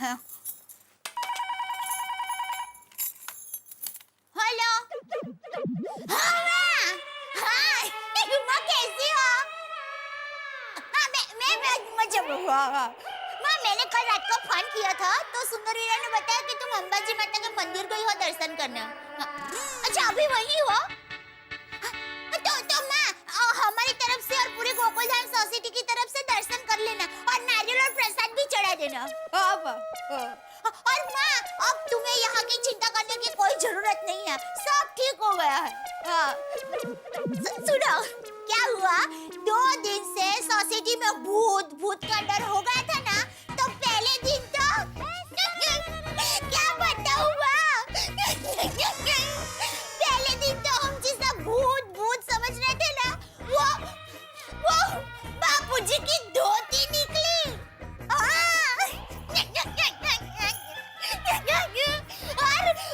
है। हेलो। हाँ माँ कैसी हो? हाँ माँ मैंने कल रात को फोन किया था तो सुंदरीला ने बताया कि तुम अंबाजी माता के मंदिर गई हो दर्शन करने। हाँ। अच्छा अभी वही हो? तो माँ हमारी तरफ से और पूरी गोकुलधाम सोसाइटी की तरफ से दर्शन कर लेना और नारियल और प्रसाद भी चढ़ा देना। और माँ अब तुम्हें यहाँ की चिंता करने की कोई जरूरत नहीं है, सब ठीक हो गया है। सुनो क्या हुआ, 2 दिन से सोसाइटी में भूत का डर हो गया था ना, तो पहले दिन तो क्या बताऊं माँ, पहले दिन तो हम जिसे भूत समझ रहे थे ना, वो बापूजी की धोती निकली।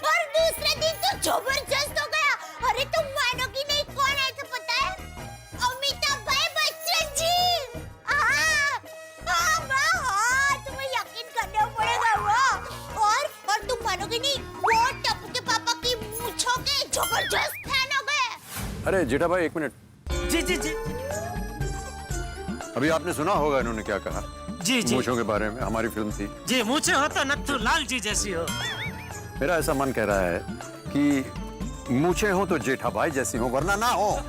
और दूसरे दिन तो जबरदस्त हो गया। अरे तुम मानोगी नहीं, कौन आए थे पता है? अमिताभ भाई बच्चन जी। तुम्हें यकीन करना पड़ेगा वो। और तुम मानोगी नहीं, वो टप्पू के पापा की मूंछों के जबरदस्त फैन हो गए। अरे जेठा भाई 1 मिनट। जी जी जी अभी आपने सुना होगा इन्होंने क्या कहा जी जी मूंछों के बारे में। हमारी फिल्म थी जी, मूंछें हो तो नत्थू लाल जी जैसी हो। मेरा ऐसा मन कह रहा है कि मूंछें हो तो जेठा भाई जैसी हो, वरना ना हो। अरे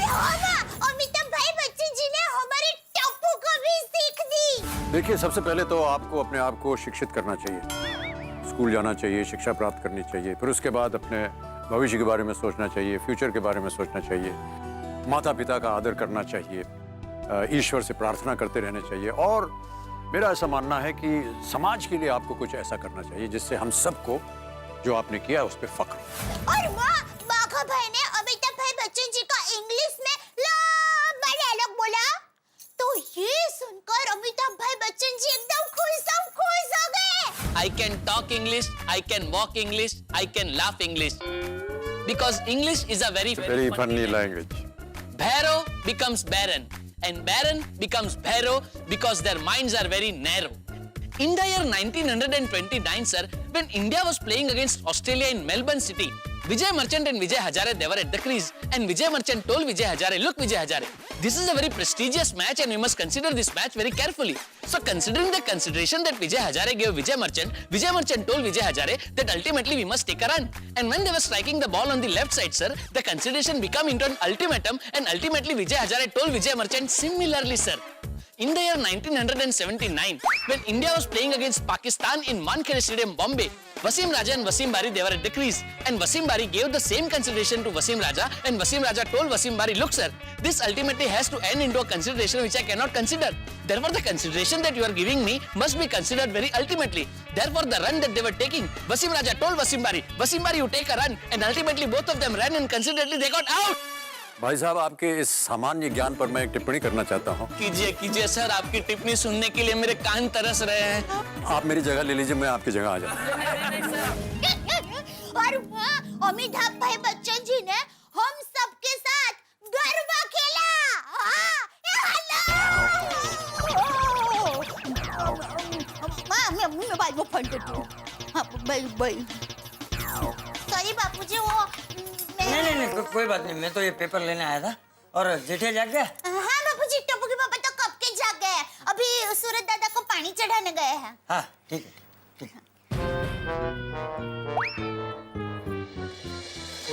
होगा, अमिताभ भाई बच्चन जी ने हमारे टप्पू को भी सीख दी। देखिए सबसे पहले तो आपको अपने आप को शिक्षित करना चाहिए, स्कूल जाना चाहिए, शिक्षा प्राप्त करनी चाहिए, फिर उसके बाद अपने भविष्य के बारे में सोचना चाहिए, फ्यूचर के बारे में सोचना चाहिए, माता पिता का आदर करना चाहिए, ईश्वर से प्रार्थना करते रहना चाहिए। और मेरा ऐसा मानना है कि समाज के लिए आपको कुछ ऐसा करना चाहिए जिससे हम सबको जो आपने किया उस पर फख्र हो। और माँ बाघा भाई ने अमिताभ भाई बच्चन जी का इंग्लिश में लंबा डायलॉग बोला, तो ये सुनकर अमिताभ भाई बच्चन जी एकदम खुश हो गए। I can talk English, I can walk English, I can laugh English. Because English is a very funny language. Bhairo becomes barren and barren becomes bhairo because their minds are very narrow. In the year 1929, sir, when India was playing against Australia in Melbourne City, Vijay Merchant and Vijay Hazare, they were at the crease, and Vijay Merchant told Vijay Hazare, "Look, Vijay Hazare, this is a very prestigious match, and we must consider this match very carefully." So, considering the consideration that Vijay Hazare gave Vijay Merchant told Vijay Hazare that ultimately we must take a run. And when they were striking the ball on the left side, sir, the consideration became into an ultimatum, and ultimately Vijay Hazare told Vijay Merchant similarly, sir. In the year 1979, when India was playing against Pakistan in Wankhede Stadium, Bombay, Wasim Raja and Wasim Bari, they were at the crease, and Wasim Bari gave the same consideration to Wasim Raja, and Wasim Raja told Wasim Bari, "Look, sir, this ultimately has to end into a consideration which I cannot consider. Therefore, the consideration that you are giving me must be considered very ultimately. Therefore, the run that they were taking, Wasim Raja told Wasim Bari, you take a run, and ultimately both of them ran, and considerately they got out." भाई साहब आपके इस सामान्य ज्ञान पर मैं एक टिप्पणी करना चाहता हूँ। कीजिए सर, आपकी टिप्पणी सुनने के लिए मेरे कान तरस रहे हैं। आप मेरी जगह ले लीजिए, मैं आपकी जगह आ जाऊँ। और अमिताभ भाई बच्चन जी ने हम सबके साथ गरबा खेला। मैं बाई वो फोन करती हूँ। हाँ बाई सॉरी बापूजी, वो नहीं कोई बात नहीं, मैं तो ये पेपर लेने आया था। और जेठे जाग गया? हाँ बापूजी, टप्पू के पापा तो कब के जाग गए, अभी सूरज दादा को पानी चढ़ाने गए हैं। हाँ ठीक है।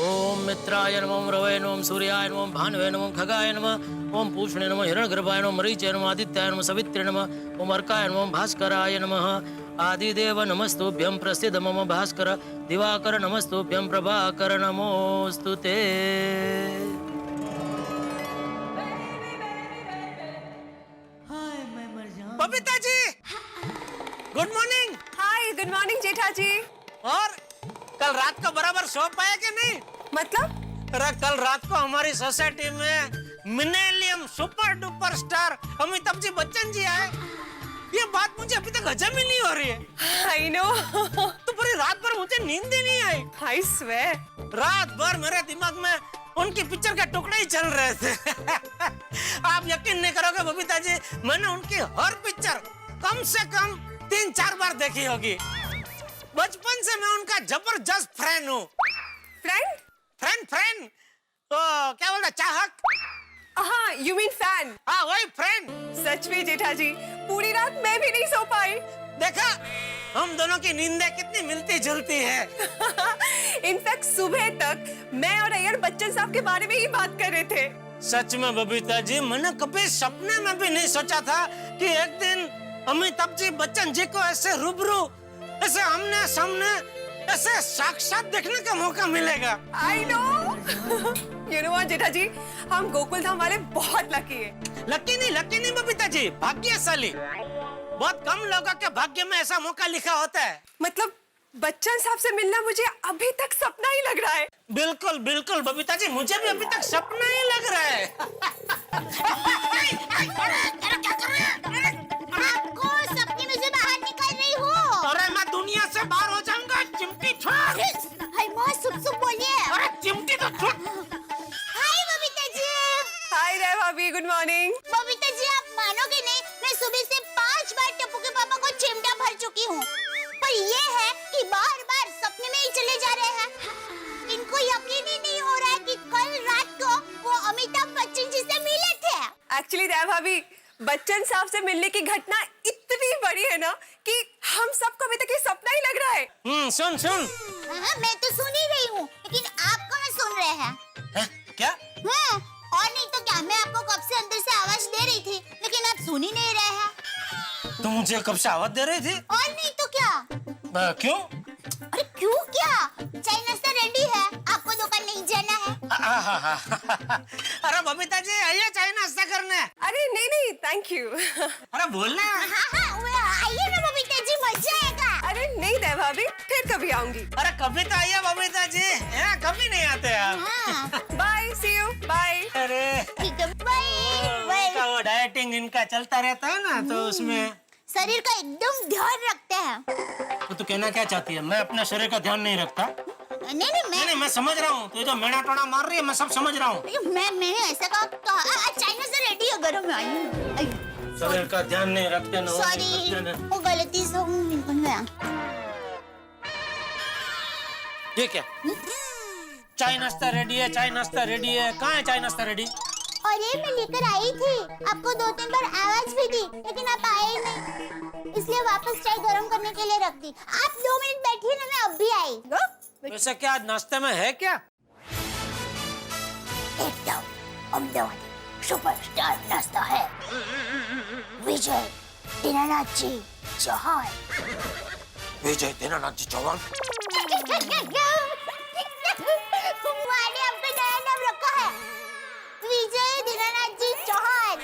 ओम मित्राय नमः, रवये नमः, सूर्याय नमः, भानुवे नमः, खगाय नमः, ओम पूषणे नमः, हिरण्यगर्भाय नमः, मरीचाय नमः, आदित्याय नमः, सवित्रे नमः, ओम अर्काय नमः, भास्कराय नमः, आदिदेव नमस्तुभ्यं, प्रसिद्ध मम भास्कर, दिवाकर नमस्तुभ्यं, प्रभाकर नमोस्तुते। Babita ji, good morning. हाय, गुड मॉर्निंग जेठा जी। और कल रात को बराबर सो पाया कि नहीं? मतलब? अरे कल रात को हमारी सोसाइटी में millennium super duper star Amitabh ji Bachchan ji आए। ये बात मुझे अभी तक हजम ही नहीं हो रही है। I know। तो पूरी रात भर मुझे नींद ही नहीं आई। I swear। रात भर मेरे दिमाग में उनकी पिक्चर के टुकड़े ही चल रहे थे। आप यकीन नहीं करोगे बबीता जी, मैंने उनकी हर पिक्चर कम से कम 3-4 बार देखी होगी। बचपन से मैं उनका जबरदस्त फ्रेंड हूँ। फ्रेंड? फ्रेंड तो क्या बोलता, चाहक? हाँ, you mean fan? हाँ वही फ्रेंड। सच में जेठा जी, पूरी रात मैं भी नहीं सो पाई। देखा, हम दोनों की नींदें कितनी मिलती जुलती है। इनफैक्ट सुबह तक मैं और अय्यर बच्चन साहब के बारे में ही बात कर रहे थे। सच में बबीता जी, मैंने कभी सपने में भी नहीं सोचा था कि एक दिन अमिताभ जी बच्चन जी को ऐसे रूबरू, ऐसे आमने सामने, ऐसे साक्षात देखने का मौका मिलेगा। I know। You know what, जेठा जी, हम गोकुल धाम वाले बहुत लकी हैं। लकी नहीं बबीता जी, भाग्यशाली। बहुत कम लोगों के भाग्य में ऐसा मौका लिखा होता है। मतलब बच्चन साहब से मिलना मुझे अभी तक सपना ही लग रहा है। बिल्कुल बिल्कुल बबीता जी, मुझे भी अभी तक सपना ही लग रहा है। आपको सपने में से बाहर निकल रही हूँ। अरे मैं दुनिया से बाहर हो जाऊंगा, चिमटी छोड़। हाय माँ, सुप बोलिए। अरे चिमटी तो छोड़। हाय बबीता जी। हाय रे भाभी, गुड मॉर्निंग। बबीता जी, आप मानोगे नहीं, मैं सुबह से 5 बार टप्पू के पापा को चिमटा भर चुकी हूँ, पर ये है कि बार-बार सपने में ही चले जा रहे हैं। इनको यकीन ही नहीं हो रहा है कि कल रात को वो अमिताभ बच्चन जी से मिले थे। एक्चुअली रे भाभी, बच्चन साहब से मिलने की घटना इतनी बड़ी है ना कि हम सबको अभी तक ये सपना ही लग रहा है। सुन। हाँ, मैं तो सुन ही रही हूँ, लेकिन आप कहाँ सुन रहे हैं? क्या? और नहीं तो क्या, मैं आपको कब से अंदर से आवाज दे रही थी, लेकिन आप सुन ही नहीं रहे हैं। तुम मुझे कब से आवाज दे रही थी? और नहीं तो क्या। क्यों? अरे क्यों क्या? चाय नाश्ता रेडी है, आपको दुकान नहीं जाना है। अरे बबीता जी, आइए चाय नाश्ता करने। अरे नहीं, थैंक यू। अरे बोलना। हाँ, वो आइए ना बबीता जी, मजा आएगा। अरे नहीं रे भाभी, फिर कभी आऊंगी। अरे कभी तो आइए बबीता जी, कभी नहीं आते आप। हाँ, बाय, सी यू, बाय। अरे ठीक है, बाय। का वो डाइटिंग इनका चलता रहता है ना, तो उसमें शरीर का एकदम ध्यान रखते हैं। तो तू कहना क्या चाहती है? मैं अपने शरीर का ध्यान नहीं रखता। नहीं, मैं समझ रहा हूँ, तू जो मेड़ा टोड़ा मार रही है, मैं सब समझ रहा हूँ। मैंने ऐसा कहा तो चाइना से रेडी है, गरम आई। शरीर का ध्यान नहीं रखते ना। सॉरी, वो गलती से निकल गया। ये क्या? चाय नाश्ता रेडी है, चाय नाश्ता रेडी है। कहाँ है चाय नाश्ता रेडी? अरे मैं लेकर आई थी, आपको 2-3 बार आवाज भी दी, लेकिन आप आए ही नहीं, इसलिए वापस चाय गरम करने के लिए रख दी। आप 2 मिनट बैठिए ना, मैं अब भी आई। वैसे क्या आज नाश्ते में है क्या? एकदम अहमदाबादी सुपरस्टार नाश्ता है। विजय दीनानाथ जी चौहान। विजय दीनानाथ जी चौहान? मैंने आपका नया नाम रखा है, विजय दीनानाथ जी चौहान।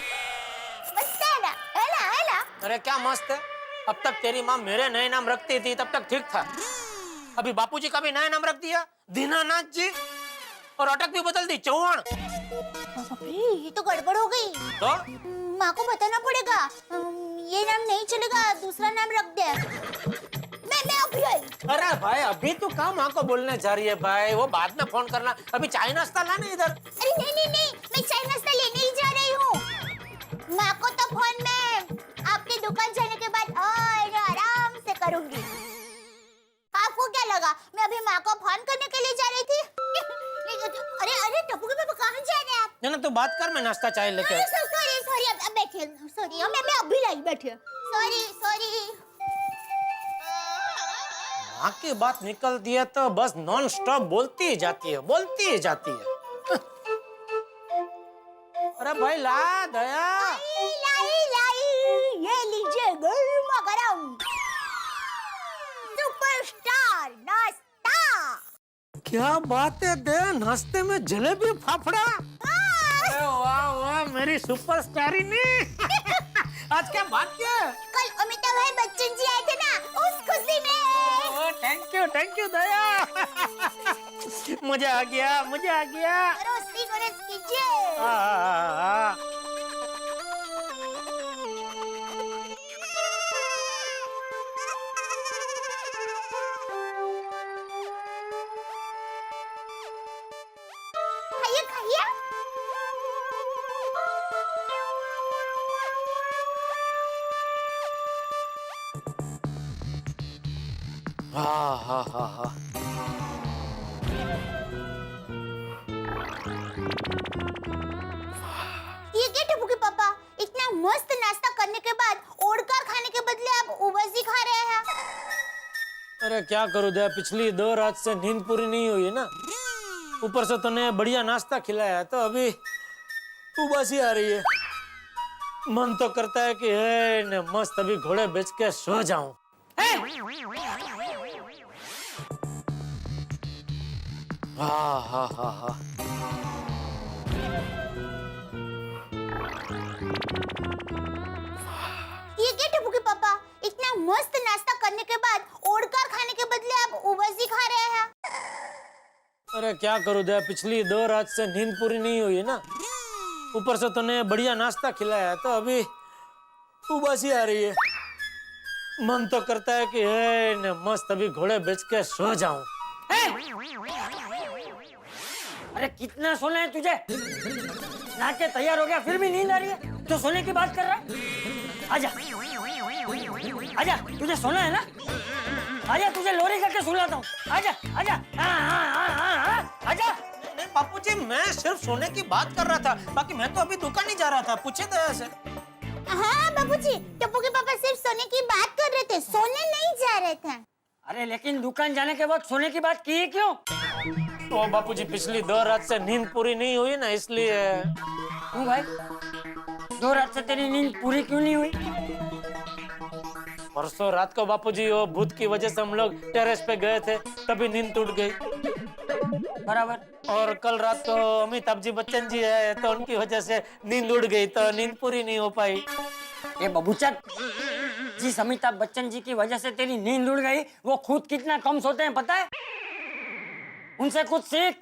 मस्त है ना? है ना? अरे क्या मस्त है। अब तक तेरी माँ मेरे नए नाम रखती थी, तब तक ठीक था। अभी बापूजी का भी नया नाम रख दिया, दीनानाथ जी, और अटक भी बदल दी, चौहान। ये तो गड़बड़ हो गई। तो माँ को बताना पड़ेगा, ये नाम नहीं चलेगा, दूसरा नाम रख दे। मैं अभी आई। अरे भाई, अभी तू कहाँ माँ को बोलने जा रही है भाई? वो बाद में फोन करना, अभी चाय नाश्ता लाना इधर। अरे नहीं, मैं चाय नाश्ता लेने ही जा रही हूँ। माँ को तो फोन में आपकी दुकान जाने के बाद और आराम से करूंगी। आपको क्या लगा मैं अभी माँ को फोन करने के लिए जा रही थी? अरे टप्पू के पापा कहाँ जा रहे हैं आप? ना तू बात कर, मैं नाश्ता चाय लेके। सॉरी, अब बैठिए। सॉरी, मैं अभी लाई, बैठिए। सॉरी। माँ की बात निकलती है तो बस नॉन स्टॉप बोलती ही जाती है। अरे भाई ला दया। लाई, ये लीजिए गर्मा गरम सुपरस्टार नाश्ता। क्या बात है दे, नाश्ते में जलेबी फाफड़ा। अरे वाह मेरी सुपरस्टारिनी। आज क्या बात क्या? कल अमिताभ भाई बच्चन जी आए थे ना, उस खुशी में। थैंक यू दया। मजा आ गया। रोज कीजिए। खाइए। हाँ हाँ हाँ हाँ ये क्या टप्पू के पापा, इतना मस्त नाश्ता करने के बाद ओढ़कर खाने के बदले आप उबासी खा रहे हैं। अरे क्या करूँ दया, पिछली 2 रात से नींद पूरी नहीं हुई है ना, ऊपर से तूने बढ़िया नाश्ता खिलाया है, तो अभी उबासी आ रही है। मन तो करता है कि है न मस्त अभी घोड़े बेच के सो जाऊं। हाँ हाँ हाँ हाँ ये क्या टप्पू के पापा, इतना मस्त नाश्ता करने के बाद ओढ़कर खाने के बदले आप उबासी खा रहे हैं। अरे क्या करूँ दया, पिछली 2 रात से नींद पूरी नहीं हुई है ना, ऊपर से तूने बढ़िया नाश्ता खिलाया है, तो अभी उबासी आ रही है। मन तो करता है कि है न मस्त अभी घोड़े बेच के सो जाऊं। अरे कितना सोना है तुझे? नहा के तैयार हो गया फिर भी नींद आ रही है, तो सोने की बात कर रहा है? आजा आजा, तुझे सोना है ना? आजा, तुझे लोरी करके सुलाता हूँ। आजा आजा, आजा। नहीं बापूजी, मैं सिर्फ सोने की बात कर रहा था, बाकी मैं तो अभी दुकान ही जा रहा था, पूछे दया से। हाँ बाबूजी, टप्पू के पापा सिर्फ सोने की बात कर रहे थे, सोने नहीं जा रहे थे। अरे लेकिन दुकान जाने के बाद सोने की बात की क्यों? तो बापूजी पिछली 2 रात से नींद पूरी नहीं हुई ना, इसलिए। क्यों भाई, 2 रात से तेरी नींद पूरी क्यों नहीं हुई? परसों रात को बापूजी वो भूत की वजह से हम लोग टेरेस पे गए थे, तभी नींद टूट गई। बराबर। और कल रात को अमिताभ जी बच्चन जी है, तो उनकी वजह से नींद उड़ गई, तो नींद पूरी नहीं हो पाई। ये बबूचक, जिस अमिताभ बच्चन जी की वजह से तेरी नींद उड़ गई, वो खुद कितना कम सोते हैं पता है? उनसे कुछ सीख।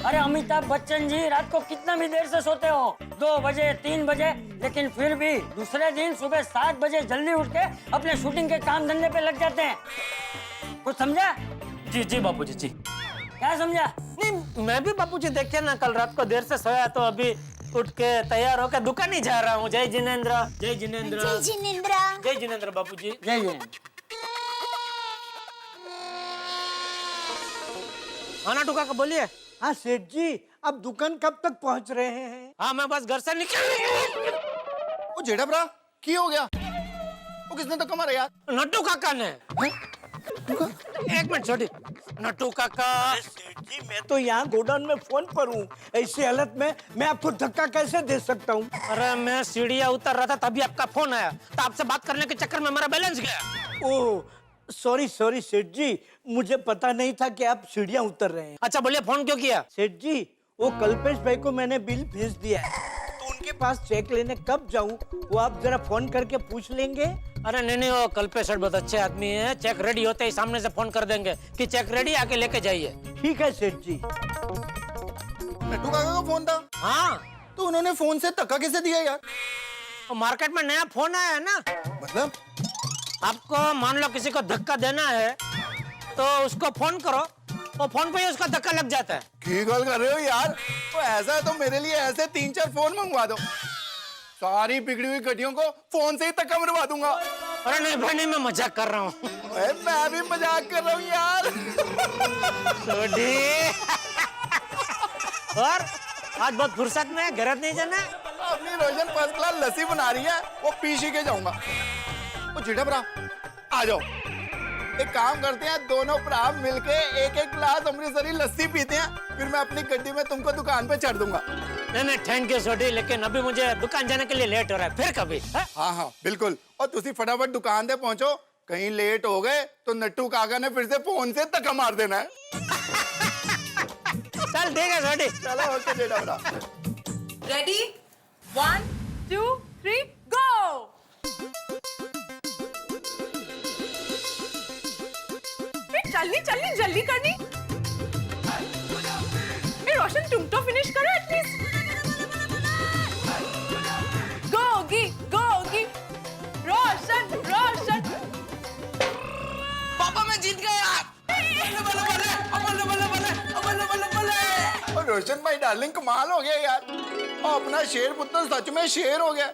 अरे अमिताभ बच्चन जी रात को कितना भी देर से सोते हो, 2 बजे 3 बजे, लेकिन फिर भी दूसरे दिन सुबह 7 बजे जल्दी उठ के अपने शूटिंग के काम धंधे पे लग जाते हैं। कुछ समझा? जी जी बापूजी जी। क्या समझा? नहीं, मैं भी बापूजी देखे ना, कल रात को देर से सोया, तो अभी उठ के तैयार होकर दुकान ही जा रहा हूँ। जय जिनेंद्र, जय जिनेंद्र, जय जिनेंद्र। जय जिनेंद्र बापूजी। जय जय। आना टुका का बोलिए। हाँ सेठ जी, अब दुकान कब तक पहुंच रहे हैं? हाँ मैं बस घर से निकल। वो जेठा भरा की हो गया? वो किसने धक्का मारा यार? नट्टू काका ने। एक मिनट छोटी, नट्टू काका। सेठ जी, मैं तो यहाँ गोडाउन में फोन पर हूँ, ऐसी हालत में मैं आपको धक्का कैसे दे सकता हूँ? अरे मैं सीढ़ियाँ उतर रहा था, तभी आपका फोन आया, तो आपसे बात करने के चक्कर में मेरा बैलेंस गया। ओह सॉरी सॉरी सेठ जी, मुझे पता नहीं था कि आप सीढ़ियाँ उतर रहे हैं। अच्छा बोलिए, फोन क्यों किया? सेठ जी, वो कल्पेश भाई को मैंने बिल भेज दिया है, तो उनके पास चेक लेने कब जाऊँ वो आप जरा फोन करके पूछ लेंगे? अरे नहीं नहीं, वो कल्पेश सर बहुत अच्छे आदमी है, चेक रेडी होते ही सामने से फोन कर देंगे कि चेक रेडी, आके लेके जाइए। ठीक है सेठ जी। नट्टू काका का फोन था? हाँ, तो उन्होंने फोन से धक्का कैसे दिया यार? तो मार्केट में नया फोन आया है ना, मतलब? आपको मान लो किसी को धक्का देना है तो उसको फोन करो, वो फोन पे ही उसका धक्का लग जाता है। की गल कर रहे हो यार? तो ऐसा है तो मेरे लिए ऐसे 3-4 फोन मंगवा दो, सारी बिगड़ी हुई गड्डियों को फोन से ही धक्का मरवा दूंगा। अरे नहीं भाई नहीं, मैं मजाक कर रहा हूँ। मैं भी मजाक कर रहा हूँ यार। और आज बहुत फुर्सत में है, घर नहीं जाना? अपनी रोशन फर्स्ट क्लास लस्सी बना रही है, वो पी के जाऊंगा। वो जेठा भरा आ जाओ, एक काम करते हैं, दोनों भरा मिलके एक गिलास अमृतसरी लस्सी पीते हैं, फिर मैं अपनी गड्डी में तुमको दुकान पे चढ़ दूंगा। नहीं नहीं थैंक यू छोटी, लेकिन अभी मुझे दुकान जाने के लिए लेट हो रहा है, फिर कभी। हाँ हाँ बिल्कुल, और तुसी फटाफट दुकान पे पहुंचो, कहीं लेट हो गए तो नट्टू काका ने फिर से फोन से धक्का मार देना है। चल ठीक है छोटी। चलो ओके जेठा भरा। रेडी 1 2 3 गो। चलनी चलनी जल्दी करनी। रोशन तुम तो फिनिश करो एटलीस्ट। गोगी गोगी, रोशन रोशन। पापा मैं जीत गया। और रोशन भाई डार्लिंग कमाल हो गया यार, और अपना शेर पुत्र सच में शेर हो गया।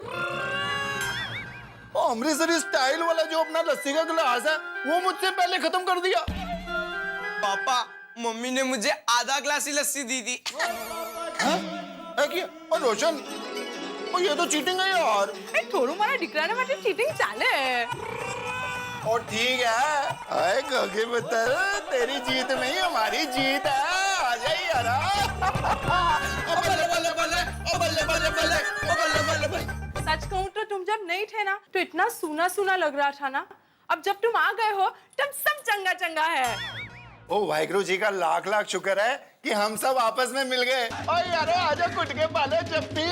वो अमृतसरी स्टाइल वाला जो अपना लस्सी का गिलास है वो मुझसे पहले खत्म कर दिया। पापा, मम्मी ने मुझे आधा ग्लास ही लस्सी दी थी। है क्या? और रोशन, और ये तो चीटिंग है यार। થોડું મારા દીકરાને માટે ચીટિંગ ચાલે। और ठीक है, अरे गोगी पुत्र, तेरी जीत नहीं हमारी जीत है। आ जाइए यार। बल्ले बल्ले बल्ले, ओ बल्ले बल्ले बल्ले, ओ बल्ले बल्ले बल्ले। सच कहूँ तो तुम जब नहीं थे ना तो इतना सूना सूना लग रहा था ना, अब जब तुम आ गए हो तब सब चंगा चंगा है। ओ वाहिगुरु जी का लाख लाख शुक्र है कि हम सब आपस में मिल गए। ओ यारो आजा कुट के पाले जप्पी।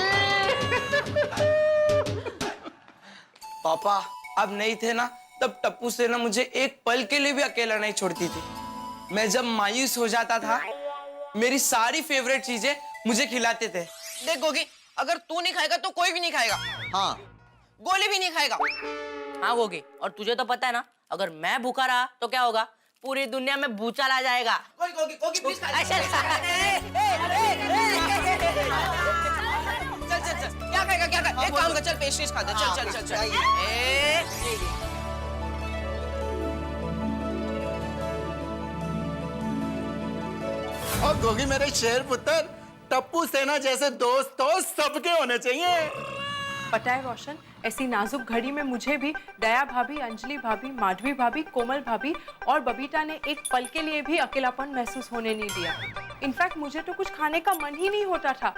पापा, अब नहीं थे ना तब टप्पू से ना मुझे एक पल के लिए भी अकेला नहीं छोड़ती थी। मैं जब मायूस हो जाता था, मेरी सारी फेवरेट चीजें मुझे खिलाते थे। देख गोगी, अगर तू नहीं खाएगा तो कोई भी नहीं खाएगा। हाँ, गोली भी नहीं खाएगा। हाँ गोगी, और तुझे तो पता है ना, अगर मैं भूखा रहा तो क्या होगा? पूरी दुनिया में भूचाल आ जाएगा। गोगी प्लीज खा ले। चल क्या खाएगा, क्या खाएगा? एक काम कर, चल पेस्ट्रीज खा दे। चल। और गोगी मेरे शेर पुत्र, टप्पू सेना जैसे दोस्त तो सबके होने चाहिए। पता है रोशन, ऐसी नाजुक घड़ी में मुझे भी दया भाभी, अंजलि भाभी, माधवी भाभी, कोमल भाभी और बबीता ने एक पल के लिए भी अकेलापन महसूस होने नहीं दिया। इनफैक्ट मुझे तो कुछ खाने का मन ही नहीं होता था।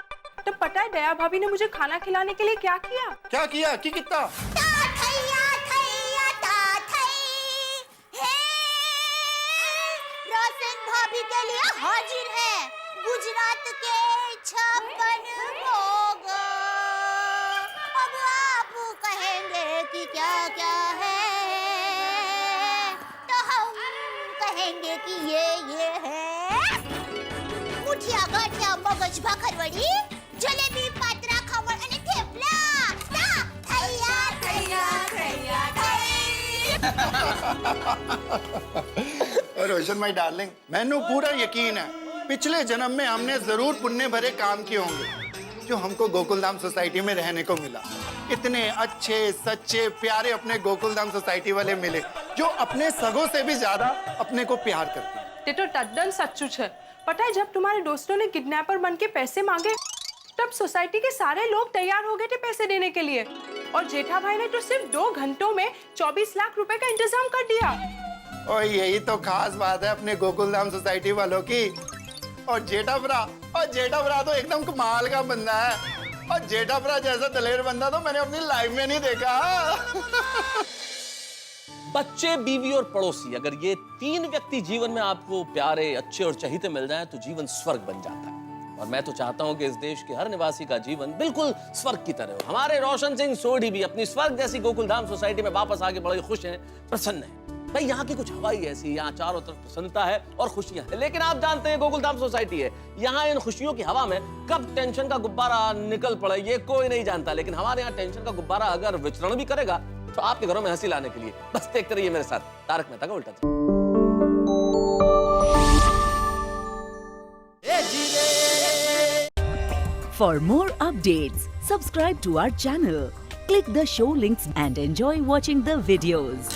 तो पता है दया भाभी ने मुझे खाना खिलाने के लिए क्या किया? क्या किया? कि कितना? रोशन भाभी के लिए हाजिर है गुजरात के 56 भोग। अब आप कहेंगे कि क्या क्या है, तो हम कहेंगे कि ये है मुठिया गाठिया मगज भाखरवडी, जलेबी पात्रा खमण અને થેપલા। તા થૈયા और रोशन भाई डार्लिंग, मैंने पूरा यकीन है पिछले जन्म में हमने जरूर पुण्य भरे काम किए होंगे जो हमको गोकुलधाम सोसाइटी में रहने को मिला। इतने अच्छे सच्चे प्यारे अपने गोकुलधाम सोसाइटी वाले मिले जो अपने सगों से भी ज्यादा अपने को प्यार करते हैं। ये तो तद्दन सच्चू है। पता है जब तुम्हारे दोस्तों ने किडनैपर बन के पैसे मांगे तब सोसाइटी के सारे लोग तैयार हो गए थे पैसे देने के लिए, और जेठा भाई ने तो सिर्फ 2 घंटों में 24 लाख रुपए का इंतजाम कर दिया। और यही तो खास बात है अपने गोकुलधाम सोसाइटी वालों की। और जेठा भरा तो एकदम कमाल का बंदा है। और जेठा भरा जैसा दलेर बंदा तो मैंने अपनी लाइफ में नहीं देखा। बच्चे, बीवी और पड़ोसी, अगर ये 3 व्यक्ति जीवन में आपको प्यारे, अच्छे और चहीते मिल जाएं तो जीवन स्वर्ग बन जाता है। और मैं तो चाहता हूं कि इस देश के हर निवासी का जीवन बिल्कुल स्वर्ग की तरह हो। हमारे रोशन सिंह सोढ़ी भी अपनी स्वर्ग जैसी गोकुलधाम सोसाइटी में वापस आके बड़े खुश हैं, प्रसन्न हैं। भाई यहाँ की कुछ हवा ही ऐसी, यहाँ चारों तरफ प्रसन्नता है और खुशियां हैं। लेकिन आप जानते हैं गोकुलधाम सोसाइटी है, यहाँ इन खुशियों की हवा में कब टेंशन का गुब्बारा निकल पड़े ये कोई नहीं जानता। लेकिन हमारे यहाँ टेंशन का गुब्बारा अगर विचरण भी करेगा तो आपके घरों में हंसी लाने के लिए बस देखते रहिए मेरे साथ तारक मेहता का उल्टा चश्मा। For more updates, subscribe to our channel, click the show links and enjoy watching the videos.